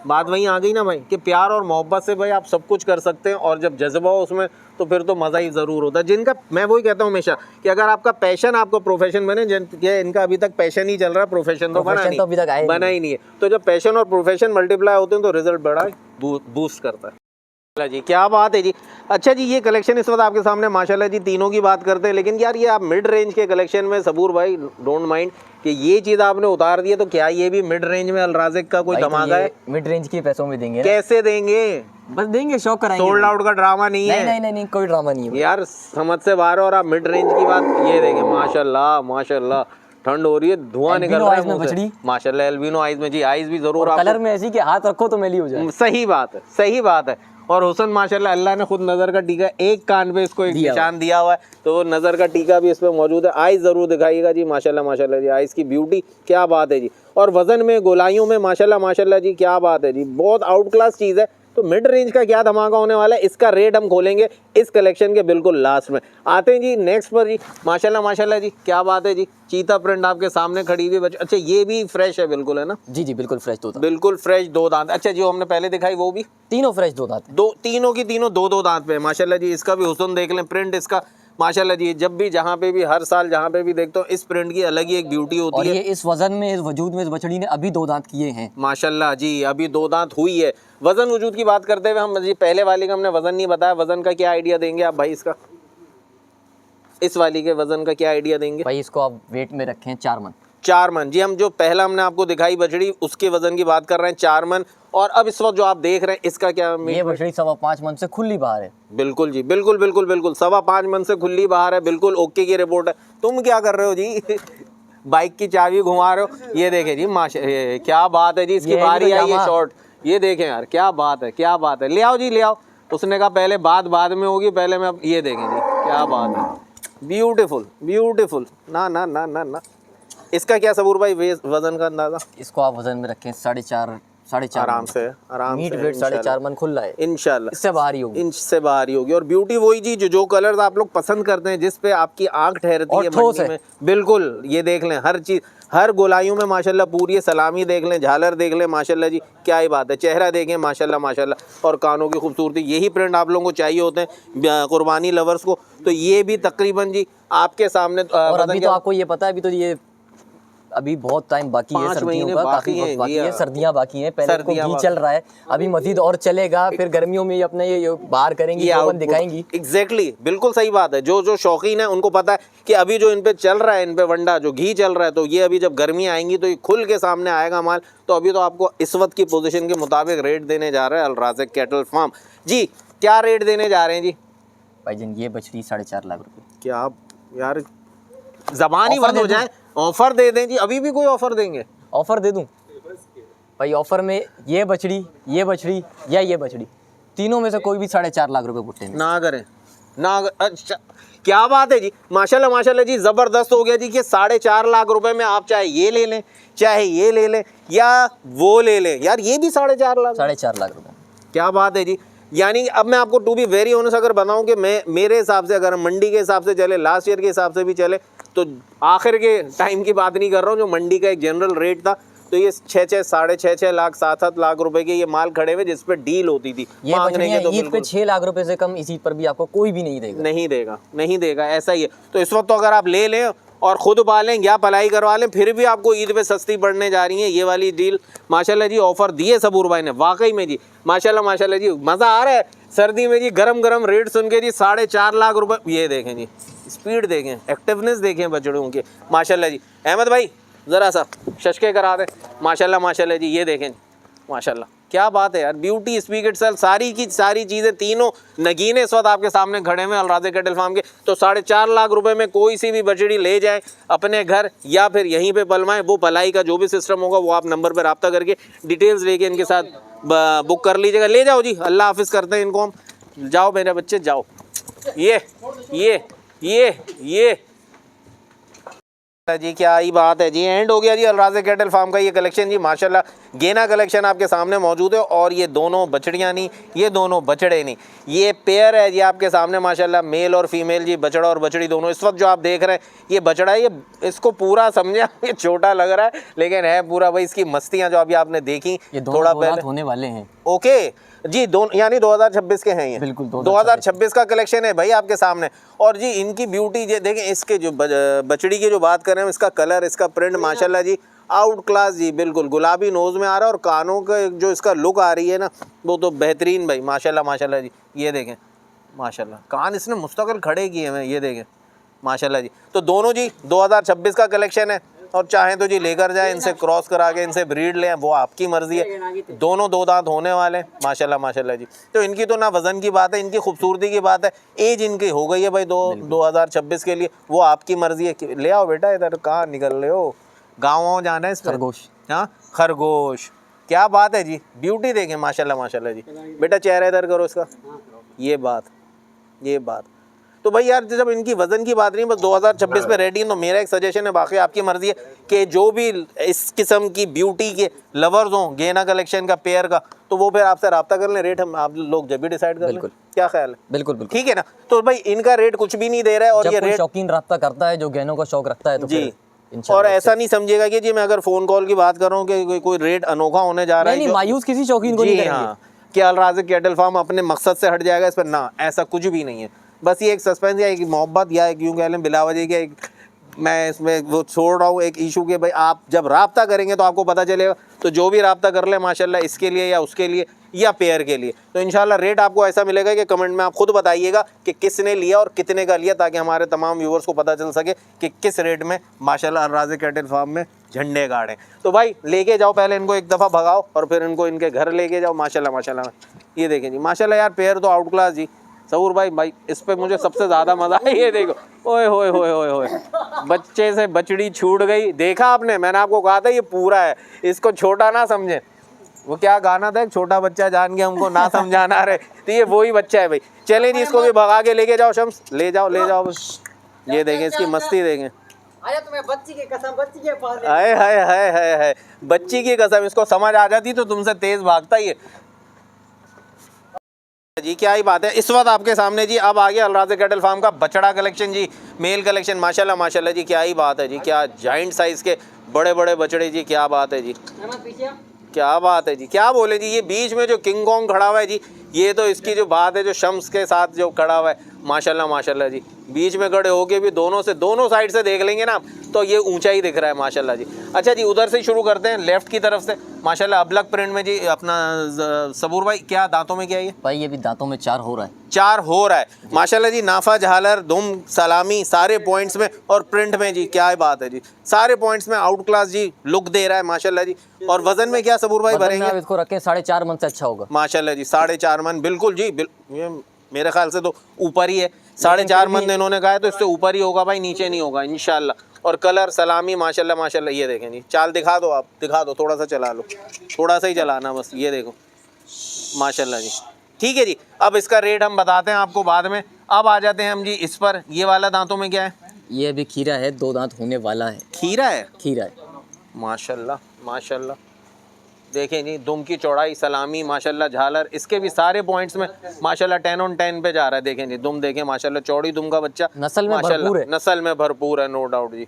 बात वहीं आ गई ना भाई कि प्यार और मोहब्बत से भाई आप सब कुछ कर सकते हैं, और जब जज्बा हो उसमें तो फिर तो मज़ा ही ज़रूर होता है। जिनका, मैं वही कहता हूँ हमेशा कि अगर आपका पैशन आपका प्रोफेशन बने, इनका अभी तक पैशन ही चल रहा है, प्रोफेशन तो बना ही नहीं है। तो जब पैशन और प्रोफेशन मल्टीप्लाई होते हैं तो रिजल्ट बड़ा बूस्ट करता है जी। क्या बात है जी। अच्छा जी ये कलेक्शन इस वक्त आपके सामने माशाल्लाह जी, तीनों की बात करते हैं, लेकिन यार ये आप मिड रेंज के कलेक्शन में, सबूर भाई डोंट माइंड कि ये चीज़ आपने उतार दी है, तो क्या ये भी मिड रेंज में अल राज़िक का कोई धमाका है? मिड रेंज के पैसों में देंगे। कैसे देंगे? बस देंगे, शौक कराएंगे। सोल्ड आउट का ड्रामा नहीं है। नहीं कोई ड्रामा नहीं है यार, समझ से बाहर। और आप मिड रेंज की बात ये देखें माशाल्लाह माशाल्लाह, ठंड हो रही है, धुआं निकल रहा है मुंह से माशाल्लाह। एल्बिनो आइज में जी, आइज भी जरूर कलर में ऐसी कि हाथ रखो तो मैली हो जाए। सही बात है, सही बात है। और हुसन माशाल्लाह अल्लाह ने खुद नज़र का टीका, एक कान पे इसको एक निशान दिया हुआ है, तो वो नज़र का टीका भी इस पर मौजूद है। आइज़ ज़रूर दिखाइएगा जी, माशाल्लाह माशाल्लाह जी, आइज़ की ब्यूटी क्या बात है जी। और वज़न में, गोलाइयों में माशाल्लाह माशाल्लाह जी, क्या बात है जी, बहुत आउट क्लास चीज़ है। तो मिड रेंज का क्या धमाका होने वाला है, इसका रेट हम खोलेंगे इस कलेक्शन के बिल्कुल लास्ट में। आते हैं जी नेक्स्ट पर जी, माशाल्लाह माशाल्लाह जी, क्या बात है जी, चीता प्रिंट आपके सामने खड़ी हुई बच्चे। अच्छा ये भी फ्रेश है बिल्कुल, है ना? जी जी बिल्कुल फ्रेश दो दांत, बिल्कुल फ्रेश दो दांत। अच्छा जो हमने पहले दिखाई वो भी तीनों फ्रेश दो दांत, दो, तीनों की तीनों दो दो दांत पे है माशाल्लाह जी। इसका भी हुस्न देख लें, प्रिंट इसका माशाल्लाह जी, जब भी जहाँ पे भी, हर साल जहाँ पे भी देखता हूँ, इस प्रिंट की अलग ही एक ब्यूटी और होती है। ये इस वजन में, इस वजूद में, इस बछड़ी ने अभी 2 दांत किए हैं माशाल्लाह जी, अभी 2 दांत हुई है। वजन वजूद की बात करते हुए हम जी, पहले वाले का हमने वजन नहीं बताया, वजन का क्या आइडिया देंगे आप भाई इसका? इस वाली के वजन का क्या आइडिया देंगे भाई? इसको आप वेट में रखें 4 मन। 4 मन जी। हम जो पहला हमने आपको दिखाई बछड़ी, उसके वजन की बात कर रहे हैं 4 मन। और अब इस वक्त जो आप देख रहे हैं इसका क्या? ये बछड़ी 5.25 मन से खुली बाहर है। बिल्कुल जी, बिल्कुल बिल्कुल बिल्कुल, 5.25 मन से खुली बाहर है, बिल्कुल ओके की रिपोर्ट है। तुम क्या कर रहे हो जी? बाइक की चाबी घुमा रहे हो। ये देखें जी, क्या बात है जी, इसकी बारी आई है शॉर्ट। ये देखें यार, क्या बात है, क्या बात है। ले आओ जी, ले आओ। उसने कहा पहले बात बाद में होगी, पहले मैं, अब ये देखें जी, क्या बात है, ब्यूटीफुल ब्यूटीफुल। ना ना ना ना ना। इसका क्या सबूर भाई वजन का अंदाजा? इसको आप वजन में रखें 4.5 आराम से, आराम मीट से, वेट 4.5 मन खुला है इंशाल्लाह। इससे बाहर ही होगी, इंच से बाहर ही होगी। और ब्यूटी वही जी, जो कलर्स आप लोग पसंद करते हैं, जिस पे आपकी आंख ठहरती और है ठोस मंडी है। में। बिल्कुल, ये देख लें, हर चीज़, हर गोलाइयों में माशाल्लाह पूरी है। सलामी देख लें, झालर देख लें, माशाल्लाह जी, क्या ही बात है। चेहरा देखें माशाल्लाह माशाल्लाह, और कानों की खूबसूरती। यही प्रिंट आप लोगों को चाहिए होते हैं कुर्बानी लवर्स को। तो ये भी तकरीबन जी आपके सामने और अभी तो आपको ये पता है, अभी तो ये अभी बहुत टाइम बाकी है, 5 सर्दियों महीने का बाकी काफी वक्त हैं, बाकी जी है, हाँ। सर्दियां बाकी हैं, पहले को सर्दियां घी बाकी। चल रहा है, अभी मजीद और चलेगा, फिर गर्मियों में ये अपने ये बाहर करेंगी, जोबन दिखाएंगी। एग्जैक्टली, बिल्कुल सही बात है। जो जो शौकीन है उनको पता है कि अभी जो इन पे चल रहा है, इन पे वंडा जो घी चल रहा है, तो ये अभी जब गर्मी आएंगी तो ये खुल के सामने आएगा माल। तो अभी तो आपको इस वक्त की पोजीशन के मुताबिक रेट देने जा रहे हैं अलराज़िक कैटल फार्म जी। क्या रेट देने जा रहे हैं जी भाईजान? ये बछड़ी 4.5 लाख रुपए। क्या यार, जबान ही ऑफर बंद हो दे दूं? जाए। ऑफर दे दें जी, अभी भी कोई ऑफर देंगे? ऑफर दे दूं भाई? ऑफर में ये बछड़ी या ये बछड़ी, तीनों में से कोई भी 4.5 लाख रुपए बुट्टे में। ना करें, अच्छा, क्या बात है जी, माशाल्लाह माशाल्लाह जी, ज़बरदस्त हो गया जी कि 4.5 लाख रुपए में आप चाहे ये ले लें, चाहे ये ले लें, या वो ले लें। यार ये भी 4.5 लाख, 4.5 लाख रुपए। क्या बात है जी। यानी अब मैं आपको टू बी वेरी ऑनेस्ट अगर बताऊं कि मैं, मेरे हिसाब से, अगर हम मंडी के हिसाब से चले, लास्ट ईयर के हिसाब से भी चले, तो आखिर के टाइम की बात नहीं कर रहा हूँ, जो मंडी का एक जनरल रेट था, तो ये 6 साढ़े 6 लाख 7 लाख रुपए के ये माल खड़े हुए, जिस पे डील होती थी ये मांगने के। तो ईद पे 6 लाख रुपए से कम इसी पर भी आपको कोई भी नहीं देगा, नहीं देगा, नहीं देगा, ऐसा ही है। तो इस वक्त तो अगर आप ले लें और ख़ुद पालें या पलाई करवा लें, फिर भी आपको ईद पे सस्ती पड़ने जा रही है ये वाली डील। माशाल्लाह जी, ऑफ़र दिए सबूर भाई ने, वाकई में जी, माशाल्लाह माशाल्लाह जी, मज़ा आ रहा है सर्दी में जी। गरम गरम रेट सुन के जी, 4.5 लाख रुपए। ये देखें जी, स्पीड देखें, एक्टिवनेस देखें बछड़ों के, माशाल्लाह जी। अहमद भाई ज़रा सा शशके करा दें, माशाल्लाह माशाल्लाह जी, ये देखें माशाल्लाह, क्या बात है यार, ब्यूटी स्पीक इटसेल्फ। सारी की सारी चीज़ें, तीनों नगीने इस वक्त आपके सामने खड़े हुए अलराज़िक कैटल फार्म के। तो 4.5 लाख रुपए में कोई सी भी बछड़ी ले जाएं अपने घर, या फिर यहीं पे पलवाएं। वो पलाई का जो भी सिस्टम होगा वो आप नंबर पर रब्ता करके डिटेल्स लेके इनके साथ बुक कर लीजिएगा। ले जाओ जी, अल्लाह हाफिज़ करते हैं इनको हम। जाओ मेरे बच्चे जाओ। ये जी, क्या ही बात है जी। एंड हो गया जी अलराज़िक कैटल फार्म का ये कलेक्शन जी, माशाल्लाह गेना कलेक्शन आपके सामने मौजूद है। और ये दोनों बछड़ियाँ नहीं, ये दोनों बछड़े नहीं, ये पेयर है जी आपके सामने माशाल्लाह, मेल और फीमेल जी, बछड़ा और बछड़ी दोनों। इस वक्त जो आप देख रहे हैं ये बछड़ा है, ये इसको पूरा समझे, ये छोटा लग रहा है लेकिन है पूरा भाई। इसकी मस्तियाँ जो अभी आपने देखी, ये थोड़ा पहले होने वाले हैं। ओके जी, दोनों यानी 2026 के हैं ये, बिल्कुल 2026 का कलेक्शन है भाई आपके सामने। और जी इनकी ब्यूटी ये देखें, इसके जो बछड़ी की जो बात कर रहे हैं, इसका कलर, इसका प्रिंट माशाल्लाह जी आउट क्लास जी, बिल्कुल गुलाबी नोज़ में आ रहा है। और कानों का जो इसका लुक आ रही है ना, वो तो बेहतरीन भाई, माशाल्लाह माशाल्लाह जी। ये देखें माशाल्लाह, कान इसने मुस्तकिल खड़े किए हैं, ये देखें माशाल्लाह जी। तो दोनों जी 2026 का कलेक्शन है, और चाहें तो जी लेकर जाएं, इनसे क्रॉस करा के इनसे ब्रीड लें, वो आपकी मर्ज़ी है। दोनों 2 दांत होने वाले हैं माशाल्लाह माशाल्लाह जी। तो इनकी तो ना वज़न की बात है, इनकी खूबसूरती की बात है, एज इनकी हो गई है भाई 2026 के लिए, वो आपकी मर्ज़ी है। ले आओ बेटा इधर, कहाँ निकल रहे हो, गाँव जाना है इस पर? खरगोश, हाँ खरगोश, क्या बात है जी, ब्यूटी देखें माशाल्लाह माशाल्लाह जी। बेटा चेहरा इधर करो इसका, ये बात। तो भाई यार जब इनकी वजन की बात नहीं, बस 2026 में रेडी है, तो मेरा एक सजेशन है, बाकी आपकी मर्जी है कि जो भी इस किस्म की ब्यूटी के लवर्स हों गेना कलेक्शन का पेयर का, तो वो फिर आपसे रब्ता कर लें, रेट हम आप लोग जब भी डिसाइड कर लें। क्या ख्याल है? बिल्कुल ठीक है ना। तो भाई इनका रेट कुछ भी नहीं दे रहा है, और जब ये कोई रेट शौकीन रब्ता करता है, जो गहनों का शौक रखता है, तो जी, फिर और ऐसा नहीं समझिएगा कि जी मैं अगर फ़ोन कॉल की बात कर रहा हूँ कि कोई रेट अनोखा होने जा रहा है, नहीं मायूस किसी शौकीन को नहीं करेंगे। हाँ, कि अल राज़िक कैटल फार्म अपने मकसद से हट जाएगा इस पर, ना ऐसा कुछ भी नहीं है। बस ये एक सस्पेंस या एक मोहब्बत या एक यूँ कह लें बिलावजह के एक मैं इसमें वो छोड़ रहा हूँ एक इशू के भाई आप जब राब्ता करेंगे तो आपको पता चलेगा। तो जो भी राब्ता कर ले माशाल्लाह इसके लिए या उसके लिए या पेयर के लिए, तो इंशाल्लाह रेट आपको ऐसा मिलेगा कि कमेंट में आप खुद बताइएगा कि किसने लिया और कितने का लिया, ताकि हमारे तमाम व्यूवर्स को पता चल सके कि किस रेट में माशाल्लाह अल राज़िक कैटल फार्म में झंडे गाड़े। तो भाई लेके जाओ, पहले इनको एक दफ़ा भगाओ और फिर इनको इनके घर लेके जाओ। माशाल्लाह माशाल्लाह ये देखें जी, माशाल्लाह यार पेयर तो आउट क्लास जी। सहूर भाई इस पे मुझे सबसे ज़्यादा मज़ा है, ये देखो, ओए होए होए होए होए, बच्चे से बचड़ी छूट गई। देखा आपने, मैंने आपको कहा था ये पूरा है, इसको छोटा ना समझे। वो क्या गाना था, एक छोटा बच्चा जान के हमको ना समझाना रहे, तो ये वही बच्चा है भाई। चले जी इसको भी भगा के लेके जाओ शम्स, ले जाओ बस। ये देखें इसकी मस्ती देखें, तुम्हें बच्ची की कसम, बच्ची के पास हाय हाय हाय हाय हाय, बच्ची की कसम। इसको समझ आ जाती तो तुमसे तेज भागता ही है जी। क्या ही बात है। इस वक्त आपके सामने जी अब आ गया अल राज़िक कैटल फार्म का बछड़ा कलेक्शन जी, मेल कलेक्शन। माशाल्लाह माशाल्लाह जी, क्या ही बात है जी, क्या जाइंट साइज़ के बड़े बड़े बछड़े जी, क्या बात है जी, क्या बात है जी, क्या बोले जी। ये बीच में जो किंग कॉन्ग खड़ा हुआ है जी, ये तो इसकी जो बात है, जो शम्स के साथ जो खड़ा हुआ है माशाल्लाह माशाल्लाह जी, बीच में खड़े होके भी दोनों साइड से देख लेंगे ना तो ये ऊंचा ही दिख रहा है माशाल्लाह जी। अच्छा जी, उधर से शुरू करते हैं लेफ्ट की तरफ से। माशाल्लाह अबलक प्रिंट में जी अपना सबूर भाई, क्या दांतों में क्या है ये? भाई ये भी दांतों में 4 हो रहा है, 4 हो रहा है माशाल्लाह जी। नाफा झालर दुम सलामी सारे पॉइंट्स में, और प्रिंट में जी क्या बात है जी, सारे पॉइंट्स में आउट क्लास जी लुक दे रहा है माशाल्लाह जी। और वजन में क्या सबूर भाई भरेंगे? आप इसको रखें 4.5 मन से अच्छा होगा माशाल्लाह जी, 4.5 मन, बिल्कुल जी ये मेरे ख्याल से तो ऊपर ही है। 4.5 मन इन्होंने कहा है, तो इससे ऊपर ही होगा भाई, नीचे नहीं होगा इंशाल्लाह। और कलर सलामी माशाल्लाह माशाल्लाह, ये देखें जी, चाल दिखा दो, आप दिखा दो, थोड़ा सा चला लो, थोड़ा सा ही चलाना बस, ये देखो माशाल्लाह जी। ठीक है जी, अब इसका रेट हम बताते हैं आपको बाद में। अब आ जाते हैं हम जी इस पर, ये वाला दांतों में क्या है? ये अभी खीरा है, 2 दांत होने वाला है। खीरा है? खीरा है माशाल्लाह माशाल्लाह, देखें जी दुम की चौड़ाई सलामी माशाल्लाह झालर, इसके भी सारे पॉइंट्स में माशाल्लाह 10 on 10 पे जा रहा है। देखें जी दुम देखें माशाल्लाह, चौड़ी दुम का बच्चा, नस्ल में भरपूर है, नस्ल में भरपूर है, नो डाउट जी।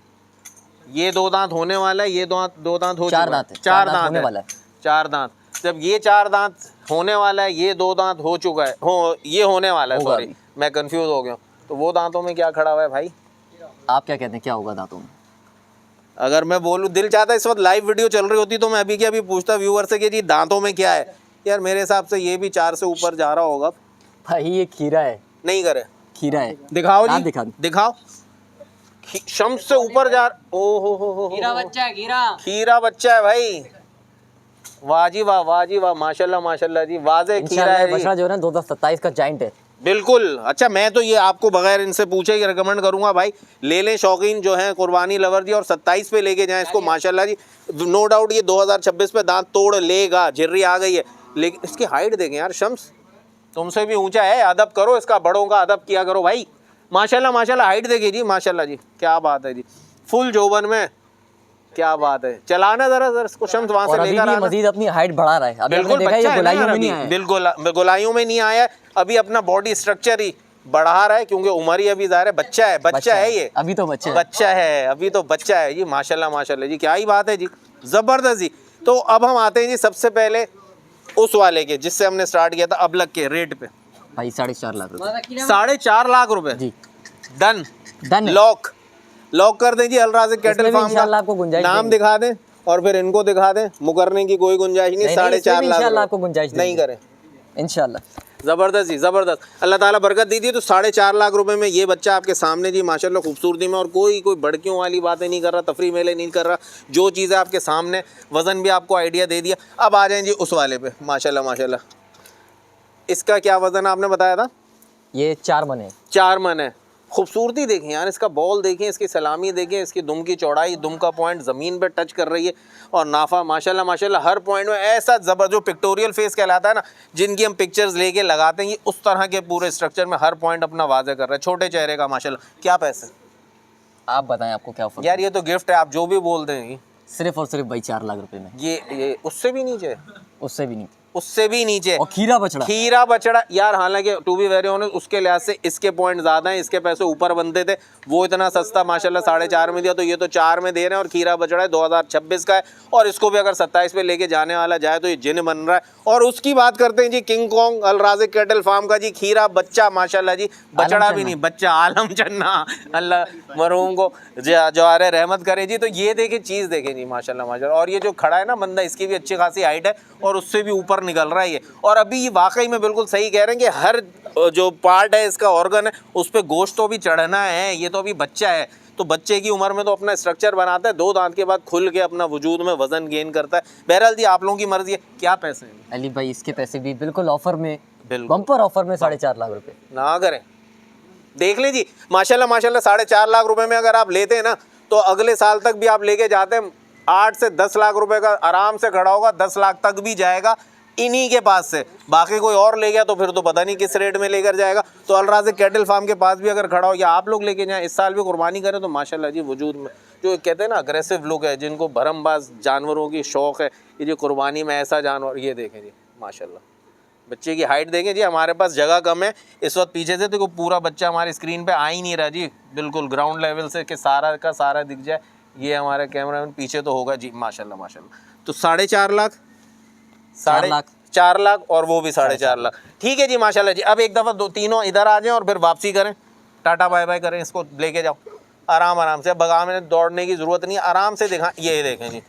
ये 2 दांत होने वाला है, ये 2 दांत हो 4 दांत है, 4 दांत होने वाला है, 4 दांत। जब ये 4 दांत होने वाला है, ये 2 दांत हो चुका है, ये होने वाला है, सॉरी मैं कंफ्यूज हो गया हूँ। तो वो दांतों में क्या खड़ा हुआ है भाई? आप क्या कहते हैं, क्या होगा दांतों में? अगर मैं बोलूँ, दिल चाहता है इस वक्त लाइव वीडियो चल रही होती तो मैं अभी के अभी पूछता व्यूअर से कि जी दांतों में क्या है। यार मेरे हिसाब से ये भी 4 से ऊपर जा रहा होगा भाई। ये खीरा है, नहीं करे, खीरा है, दिखाओ जी, दिखाओ शम्स से ऊपर जा, ओ हो खीरा बच्चा है, खीरा बच्चा है भाई, वाह जी वाह माशाल्लाह माशाल्लाह जी, वाज़े खीरा है। बछड़ा जो है ना 2027 का जाइंट है, बिल्कुल। अच्छा मैं तो ये आपको बगैर इनसे पूछे ही रिकमेंड करूंगा भाई, ले लें शौकीन जो हैं कुर्बानी लवर जी, और 27 पे लेके जाएं इसको माशाल्लाह जी। नो डाउट ये 2026 पे दांत तोड़ लेगा, झिर्री आ गई है, लेकिन इसकी हाइट देखें यार शम्स, तुमसे भी ऊंचा है, अदब करो इसका, बड़ों का अदब किया करो भाई। माशाल्लाह माशाल्लाह, हाइट देखिए जी माशाल्लाह जी, क्या बात है जी, फुल जोबन में, क्या बात है। चलाना जरा इसको शम्स, वहां से लेकर आना। मजीद अपनी हाइट बढ़ा रहा है, बिल्कुल बच्चा है ना, बिल्कुल गोलाइयों में नहीं आया है अभी, अपना बॉडी स्ट्रक्चर ही बढ़ा रहा है, क्योंकि उम्र ही अभी ज़ाहिर है, बच्चा है ये, अभी तो बच्चा है, अभी तो बच्चा है जी माशाल्लाह माशाल्लाह जी, क्या ही बात है जी, ज़बरदस्त जी। तो अब हम आते हैं जी सबसे पहले उस वाले के जिससे हमने स्टार्ट किया था, अबलक के रेट पे भाई 4.5 लाख रुपए, 4.5 लाख रुपए जी, डन लॉक कर दें जी। अल राज़िक कैटल फार्म का आपको गुंजाइश नाम दिखा दें और फिर इनको दिखा दें, मुकरने की कोई गुंजाइश नहीं। 4.5 लाख आपको गुंजाइश नहीं करें इंशाल्लाह। ज़बरदस्त जी ज़बरदस्त, अल्लाह ताला बरकत दीजिए। तो 4.5 लाख रुपए में ये बच्चा आपके सामने जी माशाल्लाह खूबसूरती में, और कोई बड़कियों वाली बातें नहीं कर रहा, तफरी मेले नहीं कर रहा, जो चीज़ है आपके सामने, वज़न भी आपको आइडिया दे दिया। अब आ जाएँ जी उस वाले पे, माशाल्लाह माशाल्लाह। इसका क्या वज़न आपने बताया था? ये 4 मन है, 4 मन है। खूबसूरती देखें यार, इसका बॉल देखें, इसकी सलामी देखें, इसकी दुम की चौड़ाई, दुम का पॉइंट ज़मीन पे टच कर रही है, और नाफा माशाल्लाह माशाल्लाह हर पॉइंट में ऐसा ज़बर, जो पिक्टोरियल फेस कहलाता है ना, जिनकी हम पिक्चर्स लेके लगाते हैं, ये उस तरह के पूरे स्ट्रक्चर में हर पॉइंट अपना वाज़े कर रहा है। छोटे चेहरे का माशाल्लाह। क्या पैसे? आप बताएं आपको क्या ऑफर? यार ये तो गिफ्ट है, आप जो भी बोल दें। सिर्फ और सिर्फ भाई 4 लाख रुपए में। ये उससे भी नीचे? उससे भी नहीं। उससे भी नीचे। और खीरा बछड़ा। खीरा बछड़ा यार, हालांकि टू बी वेरी ऑनेस्ट उसके लिहाज से इसके पॉइंट ज़्यादा हैं, इसके पैसे ऊपर बनते थे। वो इतना सस्ता माशाल्लाह 4.5 में दिया, तो ये तो 4 में दे रहे हैं। और खीरा बछड़ा है 2026 का है, और इसको भी अगर 27 पे लेके जाने वाला जाए तो ये जिन बन रहा है। और उसकी बात करते हैं जी, किंग कॉन्ग अल राज़िक कैटल फार्म का जी खीरा बच्चा माशाल्लाह जी, बछड़ा भी नहीं बच्चा, आलम चन्ना, अल्लाह मरहूम को जवारे रहमत करे जी। तो ये देखें, चीज़ देखें जी माशाल्लाह माशाल्लाह। और ये जो खड़ा है ना बंदा, इसकी भी अच्छी खासी हाइट है, और उससे भी ऊपर निकल रहा है ये। और अभी ये वाकई में बिल्कुल सही कह रहे हैं कि हर जो पार्ट है इसका, ऑर्गन है, उस पर गोश्त तो अभी चढ़ना है। ये तो अभी बच्चा है, तो बच्चे की उम्र में तो अपना स्ट्रक्चर बनाता है, 2 दांत के बाद खुल के अपना वजूद में वजन गेन करता है। बहरहाल जी आप लोगों की मर्जी है। क्या पैसे हैं अली भाई? इसके पैसे भी बिल्कुल ऑफर में, बिल्कुल बम्पर ऑफर में 4.5 लाख रुपए ना करें। देख लीजिए माशाल्लाह माशाल्लाह, 4.5 लाख रुपए में अगर आप लेते हैं ना, तो अगले साल तक भी आप लेके जाते हैं 8 से 10 लाख रुपए का आराम से खड़ा होगा, 10 लाख तक भी जाएगा इन्हीं के पास से। बाकी कोई और ले गया तो फिर तो पता नहीं किस रेट में लेकर जाएगा। तो अल राज़िक कैटल फार्म के पास भी अगर खड़ा हो, या आप लोग लेके जाएं, इस साल भी कुर्बानी करें, तो माशाल्लाह जी वजूद में जो कहते हैं ना अग्रेसिव लुक है, जिनको भरमबाज जानवरों की शौक़ है, ये जो कुर्बानी में ऐसा जानवर, ये देखें जी माशाल्लाह। बच्चे की हाइट देखें जी, हमारे पास जगह कम है इस वक्त, पीछे से तो पूरा बच्चा हमारी स्क्रीन पे आ ही नहीं रहा जी, बिल्कुल ग्राउंड लेवल से कि सारा का सारा दिख जाए। ये हमारे कैमरामैन पीछे तो होगा जी माशाल्लाह माशाल्लाह। तो 4.5 लाख, 4.5 लाख, और वो भी 4.5 लाख। ठीक है जी माशाल्लाह जी। अब एक दफ़ा 2-3 इधर आ जाएं और फिर वापसी करें, टाटा बाय बाय करें, इसको लेके जाओ आराम आराम से। बगा में दौड़ने की ज़रूरत नहीं है, आराम से दिखा। ये देखें जी,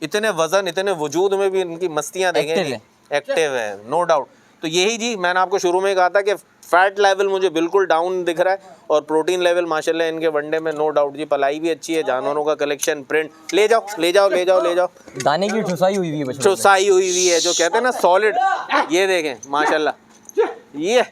इतने वज़न, इतने वजूद में भी इनकी मस्तियाँ देखें जी, एक्टिव है नो डाउट। तो यही जी मैंने आपको शुरू में कहा था कि फैट लेवल मुझे बिल्कुल डाउन दिख रहा है, और प्रोटीन लेवल माशाल्लाह इनके वनडे में नो डाउट जी। पलाई भी अच्छी है, जानवरों का कलेक्शन, प्रिंट। ले जाओ ले जाओ ले जाओ ले जाओ। दाने की ठुसाई हुई है, ठुसाई हुई है, जो कहते हैं ना सॉलिड। ये देखें माशाल्लाह, ये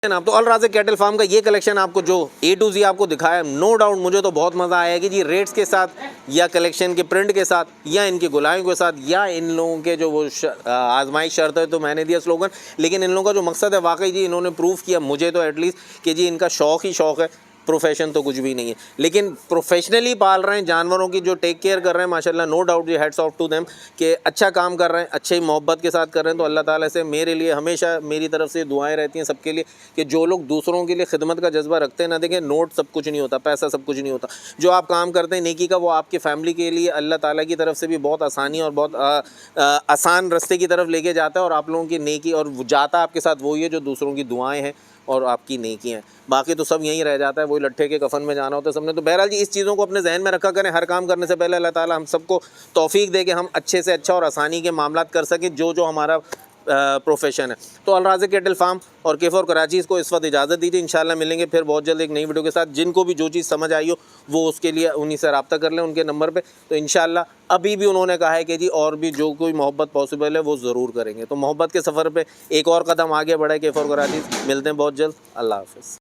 ना। तो अल राज़िक कैटल फार्म का ये कलेक्शन आपको जो A to Z आपको दिखाया, नो डाउट मुझे तो बहुत मज़ा आया कि जी रेट्स के साथ, या कलेक्शन के प्रिंट के साथ, या इनकी गुलाइयों के साथ, या इन लोगों के जो वो आजमाइश शर्त है, तो मैंने दिया स्लोगन। लेकिन इन लोगों का जो मकसद है वाकई जी इन्होंने प्रूव किया मुझे तो एटलीस्ट कि जी इनका शौक़ ही शौक़ है, प्रोफेशन तो कुछ भी नहीं है। लेकिन प्रोफेशनली पाल रहे हैं जानवरों की, जो टेक केयर कर रहे हैं माशाल्लाह, नो डाउट जी हेड्स ऑफ टू देम, कि अच्छा काम कर रहे हैं, अच्छे मोहब्बत के साथ कर रहे हैं। तो अल्लाह ताला से मेरे लिए हमेशा मेरी तरफ से दुआएं रहती हैं सबके लिए, कि जो लोग दूसरों के लिए खिदमत का जज्बा रखते हैं ना, देखें नोट सब कुछ नहीं होता, पैसा सब कुछ नहीं होता। जो आप काम करते हैं नेकी का, वो आपकी फ़ैमिली के लिए अल्लाह ताला की तरफ से भी बहुत आसानी और बहुत आसान रास्ते की तरफ लेके जाता है। और आप लोगों की नेकी और जाता आपके साथ वही है जो दूसरों की दुआएँ हैं और आपकी नेकी हैं। बाकी तो सब यहीं रह जाता है, वही लट्ठे के कफन में जाना होता है सबने। तो बहरहाल जी इस चीज़ों को अपने जहन में रखा करें, हर काम करने से पहले अल्लाह ताला हम सबको तौफीक दे कि हम अच्छे से अच्छा और आसानी के मामलात कर सकें, जो हमारा प्रोफेशन है। तो अल राज़िक कैटल फार्म और K4 कराची को इस वक्त इजाज़त दीजिए। इंशाल्लाह मिलेंगे फिर बहुत जल्द एक नई वीडियो के साथ। जिनको भी जो चीज़ समझ आई हो वो उसके लिए उन्हीं से रब्ता कर लें उनके नंबर पे। तो इंशाल्लाह अभी भी उन्होंने कहा है कि जी और भी जो कोई मोहब्बत पॉसिबल है वो ज़रूर करेंगे। तो मोहब्बत के सफ़र पर एक और कदम आगे बढ़े K4 कराची। मिलते हैं बहुत जल्द। अल्लाह हाफ़िज़।